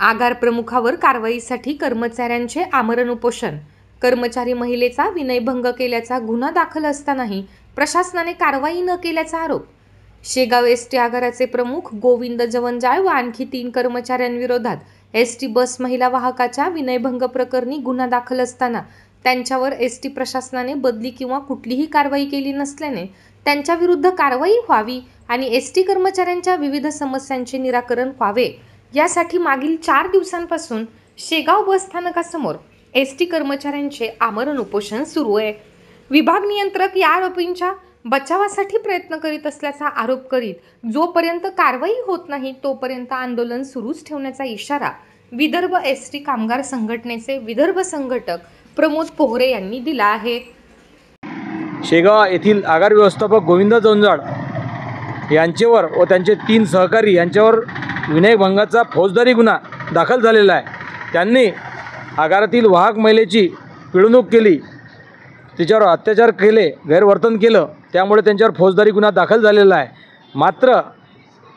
आगार प्रमुखावर कारवाईसाठी कर्मचाऱ्यांचे आमरण उपोषण। कर्मचारी महिलेचा विनयभंग केल्याचा गुन्हा दाखल असतानाही प्रशासनाने कारवाई न केल्याचा आरोप। शेगाव एसटी आगाराचे प्रमुख गोविंद जवंजाळ व आणखी 3 कर्मचाऱ्यांविरोधात एसटी बस महिला वाहकाच्या विनयभंग प्रकरणी गुन्हा दाखल असताना त्यांच्यावर एसटी प्रशासनाने बदली किंवा कुठलीही कारवाई केली नसल्याने त्यांच्या विरुद्ध कारवाई व्हावी आणि एसटी कर्मचाऱ्यांच्या विविध समस्यांचे निराकरण व्हावे यासाठी मागील 4 दिवसांपासून शेगाव बस स्थानकासमोर एसटी कर्मचाऱ्यांचे आमरण उपोषण सुरू आहे। विभाग नियंत्रक या आरोपींच्या बचावासाठी प्रयत्न करीत असल्याचा आरोप करीत जोपर्यंत कारवाई होत नाही तोपर्यंत आंदोलन सुरूच ठेवण्याचा इशारा विदर्भ एसटी कामगार संघटनेचे विदर्भ संघटक प्रमोद पोहरे यांनी दिला आहे। शेगाव येथील आगार व्यवस्थापक गोविंद जवंजाळ यांच्यावर व त्यांचे 3 सहकारी यांच्यावर विनयभंगाचा फौजदारी गुन्हा दाखल झालेला आहे। त्यांनी आगारातील वाहक महिलेची पिळवणूक केली, तिच्यावर अत्याचार केले, गैरवर्तन केलं, त्यामुळे त्यांच्यावर फौजदारी गुन्हा दाखल झालेला आहे। मात्र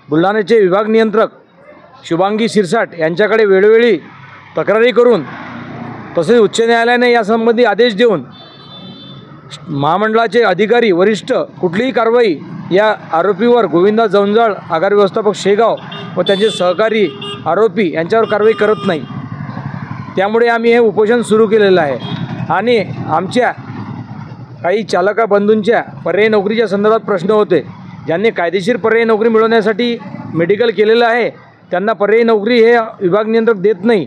बुलढाण्याचे विभाग नियंत्रक शुभांगी शिरसाट यांच्याकडे वेळोवेळी तक्रारी करून तसेच उच्च न्यायालयाने यासंबंधी आदेश देऊन महामंडळाचे अधिकारी वरिष्ठ कुठलीही कारवाई या आरोपीवर गोविंद जवंजाळ आगार व्यवस्थापक शेगाव व त्यांचे सहकारी आरोपी यांच्यावर कारवाई करत नाही। त्यामुळे आम्ही हे उपोषण सुरू केलेलं आहे आणि आमच्या काही चालका बंधूंच्या पर्यायी नोकरीच्या संदर्भात प्रश्न होते। ज्यांनी कायदेशीर पर्यायी नोकरी मिळवण्यासाठी मेडिकल केलेलं आहे त्यांना पर्यायी नोकरी हे विभाग नियंत्रक देत नाही।